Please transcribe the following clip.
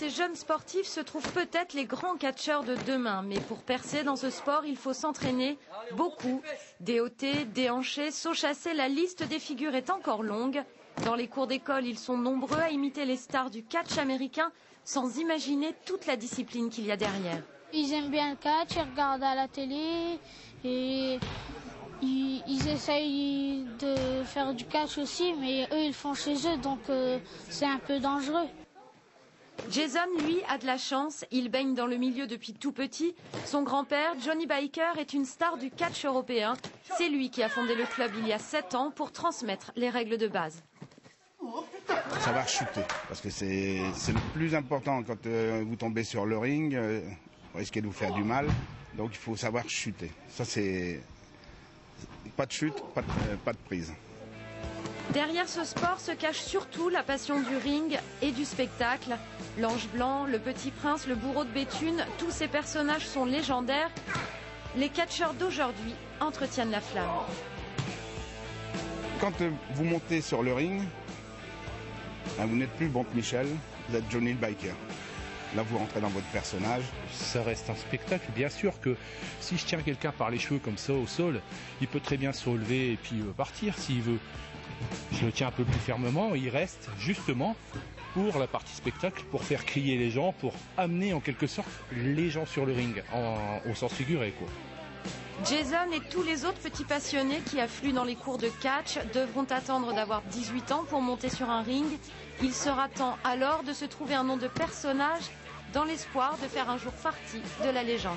ces jeunes sportifs se trouvent peut-être les grands catcheurs de demain. Mais pour percer dans ce sport, il faut s'entraîner beaucoup. Déoté, déhanché, saut chassé, la liste des figures est encore longue. Dans les cours d'école, ils sont nombreux à imiter les stars du catch américain sans imaginer toute la discipline qu'il y a derrière. Ils aiment bien le catch, ils regardent à la télé et ils essayent de faire du catch aussi, mais eux, ils font chez eux, donc c'est un peu dangereux. Jason, lui, a de la chance. Il baigne dans le milieu depuis tout petit. Son grand-père, Johnny Biker, est une star du catch européen. C'est lui qui a fondé le club il y a 7 ans pour transmettre les règles de base. Savoir chuter, parce que c'est le plus important quand vous tombez sur le ring, vous risquez de vous faire du mal, donc il faut savoir chuter. Ça c'est pas de chute, pas de prise. Derrière ce sport se cache surtout la passion du ring et du spectacle. L'Ange Blanc, le Petit Prince, le Bourreau de Béthune, tous ces personnages sont légendaires. Les catcheurs d'aujourd'hui entretiennent la flamme. Quand vous montez sur le ring, vous n'êtes plus Bonte Michel, vous êtes Johnny le Biker. Là, vous rentrez dans votre personnage. Ça reste un spectacle. Bien sûr que si je tiens quelqu'un par les cheveux comme ça au sol, il peut très bien se relever et puis partir s'il veut. Je le tiens un peu plus fermement, il reste justement pour la partie spectacle, pour faire crier les gens, pour amener en quelque sorte les gens sur le ring, au sens figuré, quoi. Jason et tous les autres petits passionnés qui affluent dans les cours de catch devront attendre d'avoir 18 ans pour monter sur un ring. Il sera temps alors de se trouver un nom de personnage dans l'espoir de faire un jour partie de la légende.